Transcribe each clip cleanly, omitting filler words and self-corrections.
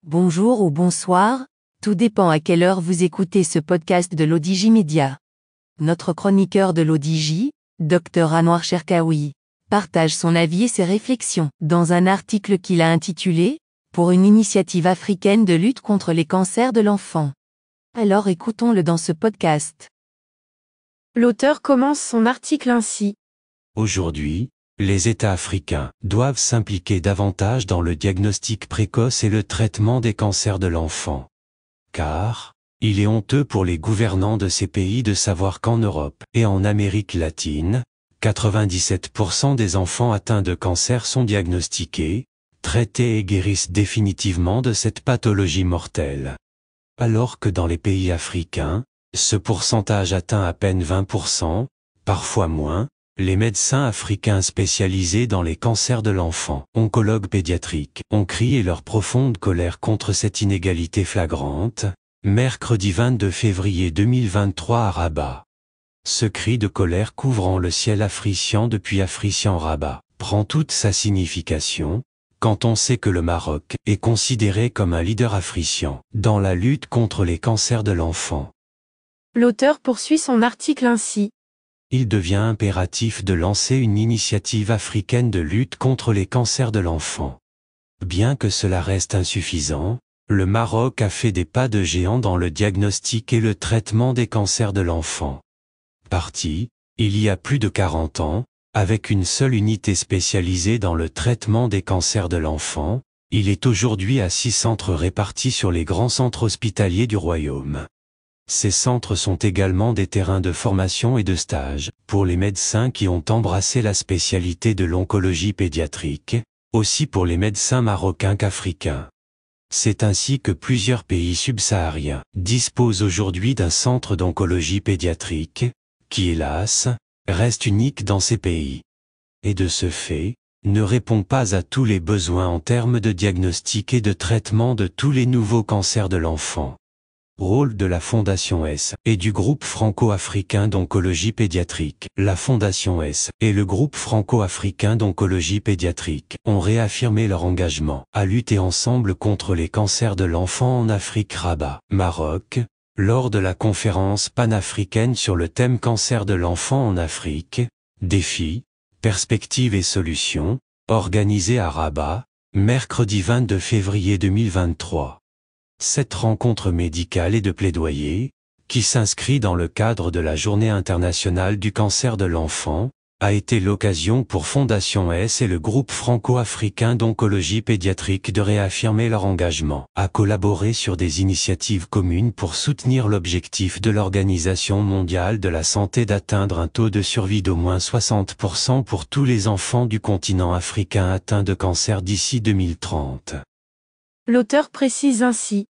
Bonjour ou bonsoir, tout dépend à quelle heure vous écoutez ce podcast de l'ODJ Média. Notre chroniqueur de l'ODJ, Dr Anouar Cherkaoui, partage son avis et ses réflexions dans un article qu'il a intitulé « Pour une initiative africaine de lutte contre les cancers de l'enfant ». Alors écoutons-le dans ce podcast. L'auteur commence son article ainsi. Aujourd'hui, les États africains doivent s'impliquer davantage dans le diagnostic précoce et le traitement des cancers de l'enfant. Car, il est honteux pour les gouvernants de ces pays de savoir qu'en Europe et en Amérique latine, 97% des enfants atteints de cancer sont diagnostiqués, traités et guérissent définitivement de cette pathologie mortelle. Alors que dans les pays africains, ce pourcentage atteint à peine 20%, parfois moins. Les médecins africains spécialisés dans les cancers de l'enfant, oncologues pédiatriques, ont crié leur profonde colère contre cette inégalité flagrante, mercredi 22 février 2023 à Rabat. Ce cri de colère couvrant le ciel africien depuis Africian-Rabat prend toute sa signification, quand on sait que le Maroc est considéré comme un leader africain dans la lutte contre les cancers de l'enfant. L'auteur poursuit son article ainsi. Il devient impératif de lancer une initiative africaine de lutte contre les cancers de l'enfant. Bien que cela reste insuffisant, le Maroc a fait des pas de géant dans le diagnostic et le traitement des cancers de l'enfant. Parti, il y a plus de 40 ans, avec une seule unité spécialisée dans le traitement des cancers de l'enfant, il est aujourd'hui à 6 centres répartis sur les grands centres hospitaliers du royaume. Ces centres sont également des terrains de formation et de stage, pour les médecins qui ont embrassé la spécialité de l'oncologie pédiatrique, aussi pour les médecins marocains qu'africains. C'est ainsi que plusieurs pays subsahariens disposent aujourd'hui d'un centre d'oncologie pédiatrique, qui hélas, reste unique dans ces pays. Et de ce fait, ne répond pas à tous les besoins en termes de diagnostic et de traitement de tous les nouveaux cancers de l'enfant. Rôle de la Fondation S et du groupe franco-africain d'oncologie pédiatrique. La Fondation S et le groupe franco-africain d'oncologie pédiatrique ont réaffirmé leur engagement à lutter ensemble contre les cancers de l'enfant en Afrique Rabat, Maroc, lors de la conférence panafricaine sur le thème cancer de l'enfant en Afrique, défis, perspectives et solutions, organisée à Rabat, mercredi 22 février 2023. Cette rencontre médicale et de plaidoyer, qui s'inscrit dans le cadre de la Journée internationale du cancer de l'enfant, a été l'occasion pour Fondation S et le groupe franco-africain d'oncologie pédiatrique de réaffirmer leur engagement à collaborer sur des initiatives communes pour soutenir l'objectif de l'Organisation mondiale de la santé d'atteindre un taux de survie d'au moins 60% pour tous les enfants du continent africain atteints de cancer d'ici 2030. L'auteur précise ainsi.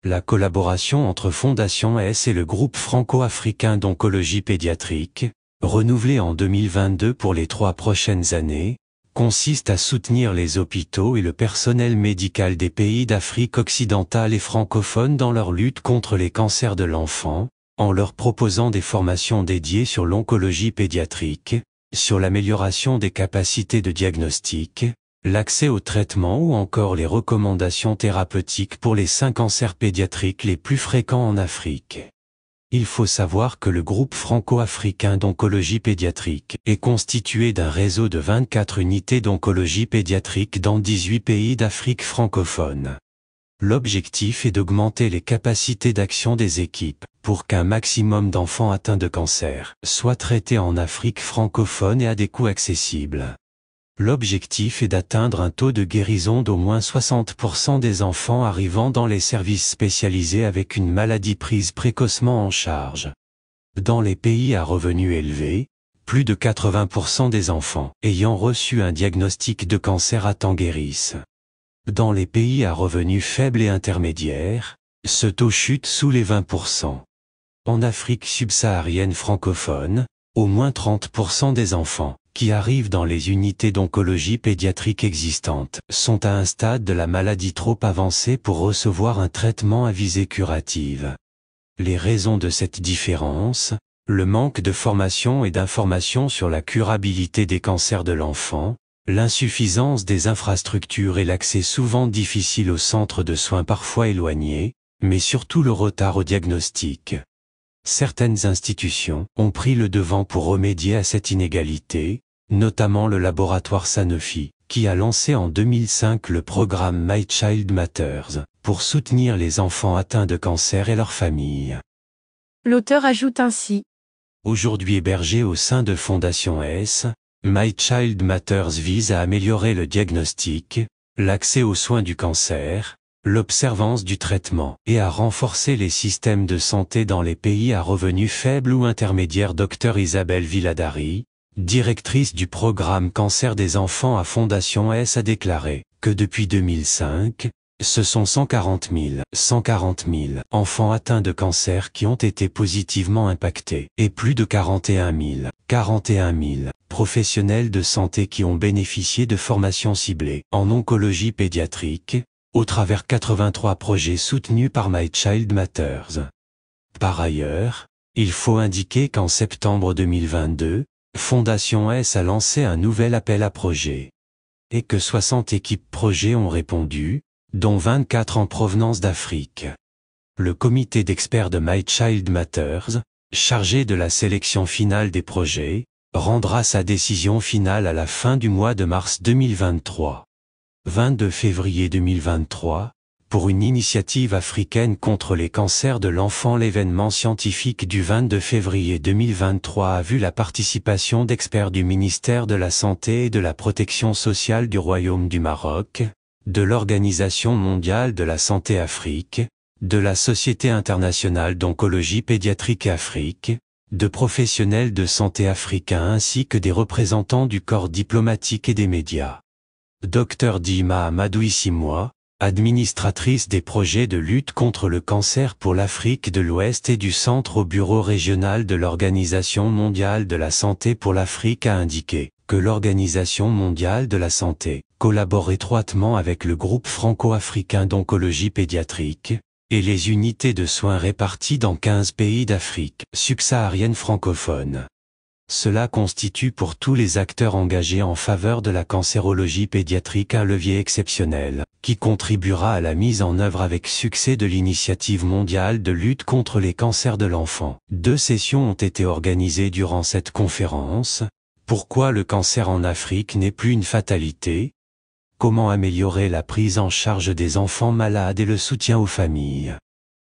La collaboration entre Fondation S et le groupe franco-africain d'oncologie pédiatrique, renouvelée en 2022 pour les 3 prochaines années, consiste à soutenir les hôpitaux et le personnel médical des pays d'Afrique occidentale et francophone dans leur lutte contre les cancers de l'enfant, en leur proposant des formations dédiées sur l'oncologie pédiatrique, sur l'amélioration des capacités de diagnostic, l'accès au traitement ou encore les recommandations thérapeutiques pour les 5 cancers pédiatriques les plus fréquents en Afrique. Il faut savoir que le groupe franco-africain d'oncologie pédiatrique est constitué d'un réseau de 24 unités d'oncologie pédiatrique dans 18 pays d'Afrique francophone. L'objectif est d'augmenter les capacités d'action des équipes pour qu'un maximum d'enfants atteints de cancer soient traités en Afrique francophone et à des coûts accessibles. L'objectif est d'atteindre un taux de guérison d'au moins 60% des enfants arrivant dans les services spécialisés avec une maladie prise précocement en charge. Dans les pays à revenus élevés, plus de 80% des enfants ayant reçu un diagnostic de cancer à temps guérissent. Dans les pays à revenus faibles et intermédiaires, ce taux chute sous les 20%. En Afrique subsaharienne francophone, au moins 30% des enfants qui arrivent dans les unités d'oncologie pédiatrique existantes sont à un stade de la maladie trop avancé pour recevoir un traitement à visée curative. Les raisons de cette différence, le manque de formation et d'information sur la curabilité des cancers de l'enfant, L'insuffisance des infrastructures et l'accès souvent difficile aux centres de soins parfois éloignés, mais surtout le retard au diagnostic. Certaines institutions ont pris le devant pour remédier à cette inégalité, notamment le laboratoire Sanofi, qui a lancé en 2005 le programme My Child Matters, pour soutenir les enfants atteints de cancer et leurs familles. L'auteur ajoute ainsi. Aujourd'hui hébergé au sein de Fondation S, My Child Matters vise à améliorer le diagnostic, l'accès aux soins du cancer, l'observance du traitement et à renforcer les systèmes de santé dans les pays à revenus faibles ou intermédiaires. Dr Isabelle Villadari, directrice du programme Cancer des enfants à Fondation S, a déclaré que depuis 2005, ce sont 140 000 enfants atteints de cancer qui ont été positivement impactés et plus de 41 000 professionnels de santé qui ont bénéficié de formations ciblées en oncologie pédiatrique, au travers 83 projets soutenus par My Child Matters. Par ailleurs, il faut indiquer qu'en septembre 2022, Fondation S a lancé un nouvel appel à projets. Et que 60 équipes projets ont répondu, dont 24 en provenance d'Afrique. Le comité d'experts de My Child Matters, chargé de la sélection finale des projets, rendra sa décision finale à la fin du mois de mars 2023. 22 février 2023, pour une initiative africaine contre les cancers de l'enfant. L'événement scientifique du 22 février 2023 a vu la participation d'experts du ministère de la Santé et de la Protection sociale du Royaume du Maroc, de l'Organisation mondiale de la santé Afrique, de la Société internationale d'oncologie pédiatrique Afrique, de professionnels de santé africains ainsi que des représentants du corps diplomatique et des médias. Dr Dima Amadou Isimoa, administratrice des projets de lutte contre le cancer pour l'Afrique de l'Ouest et du Centre au bureau régional de l'Organisation mondiale de la santé pour l'Afrique, a indiqué que l'Organisation mondiale de la santé collabore étroitement avec le groupe franco-africain d'oncologie pédiatrique et les unités de soins réparties dans 15 pays d'Afrique subsaharienne francophone. Cela constitue pour tous les acteurs engagés en faveur de la cancérologie pédiatrique un levier exceptionnel, qui contribuera à la mise en œuvre avec succès de l'initiative mondiale de lutte contre les cancers de l'enfant. 2 sessions ont été organisées durant cette conférence. Pourquoi le cancer en Afrique n'est plus une fatalité? Comment améliorer la prise en charge des enfants malades et le soutien aux familles?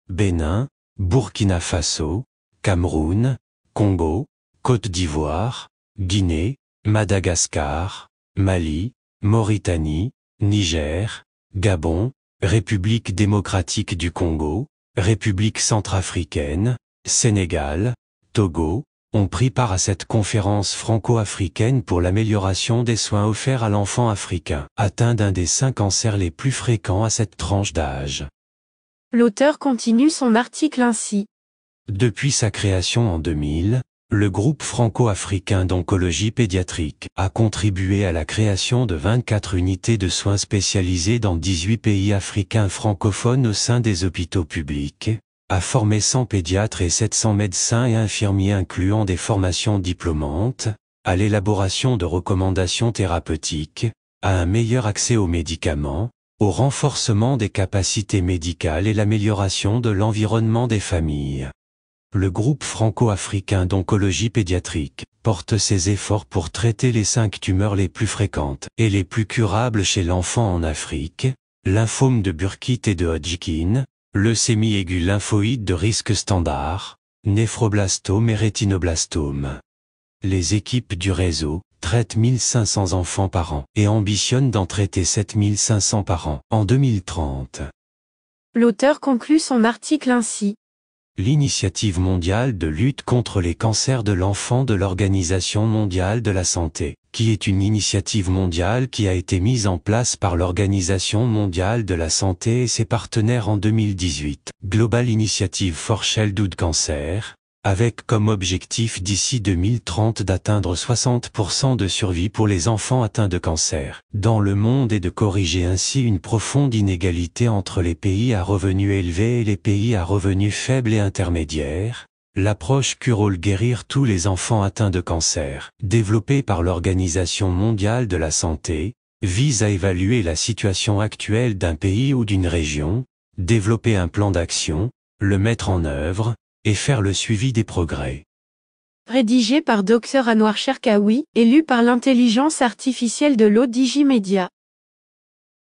Bénin, Burkina Faso, Cameroun, Congo, Côte d'Ivoire, Guinée, Madagascar, Mali, Mauritanie, Niger, Gabon, République démocratique du Congo, République centrafricaine, Sénégal, Togo, ont pris part à cette conférence franco-africaine pour l'amélioration des soins offerts à l'enfant africain, atteint d'un des 5 cancers les plus fréquents à cette tranche d'âge. L'auteur continue son article ainsi. Depuis sa création en 2000, le groupe franco-africain d'oncologie pédiatrique a contribué à la création de 24 unités de soins spécialisées dans 18 pays africains francophones au sein des hôpitaux publics, a formé 100 pédiatres et 700 médecins et infirmiers incluant des formations diplômantes, à l'élaboration de recommandations thérapeutiques, à un meilleur accès aux médicaments, au renforcement des capacités médicales et l'amélioration de l'environnement des familles. Le groupe franco-africain d'oncologie pédiatrique porte ses efforts pour traiter les 5 tumeurs les plus fréquentes et les plus curables chez l'enfant en Afrique, lymphome de Burkitt et de Hodgkin, leucémie aiguë lymphoïde de risque standard, néphroblastome et rétinoblastome. Les équipes du réseau traitent 1500 enfants par an et ambitionnent d'en traiter 7500 par an en 2030. L'auteur conclut son article ainsi. L'Initiative mondiale de lutte contre les cancers de l'enfant de l'Organisation mondiale de la santé, qui est une initiative mondiale qui a été mise en place par l'Organisation mondiale de la santé et ses partenaires en 2018, Global Initiative for Childhood Cancer, avec comme objectif d'ici 2030 d'atteindre 60% de survie pour les enfants atteints de cancer dans le monde et de corriger ainsi une profonde inégalité entre les pays à revenus élevés et les pays à revenus faibles et intermédiaires, L'approche Curol guérir tous les enfants atteints de cancer, développée par l'Organisation mondiale de la santé, vise à évaluer la situation actuelle d'un pays ou d'une région, développer un plan d'action, le mettre en œuvre, et faire le suivi des progrès. Rédigé par Dr Anouar Cherkaoui et lu par l'intelligence artificielle de l'ODJ Media.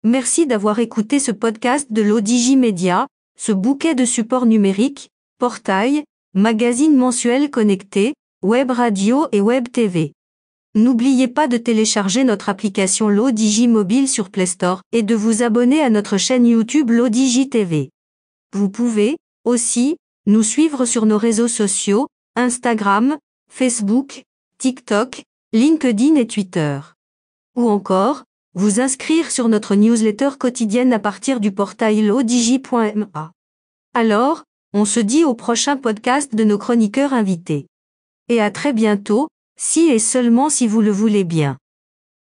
Merci d'avoir écouté ce podcast de l'ODJ Media, ce bouquet de supports numériques, portail, magazine mensuel connecté, web radio et web TV. N'oubliez pas de télécharger notre application l'ODJ mobile sur Play Store et de vous abonner à notre chaîne YouTube l'ODJ TV. Vous pouvez, aussi, nous suivre sur nos réseaux sociaux, Instagram, Facebook, TikTok, LinkedIn et Twitter. Ou encore, vous inscrire sur notre newsletter quotidienne à partir du portail l'odj.ma. Alors, on se dit au prochain podcast de nos chroniqueurs invités. Et à très bientôt, si et seulement si vous le voulez bien.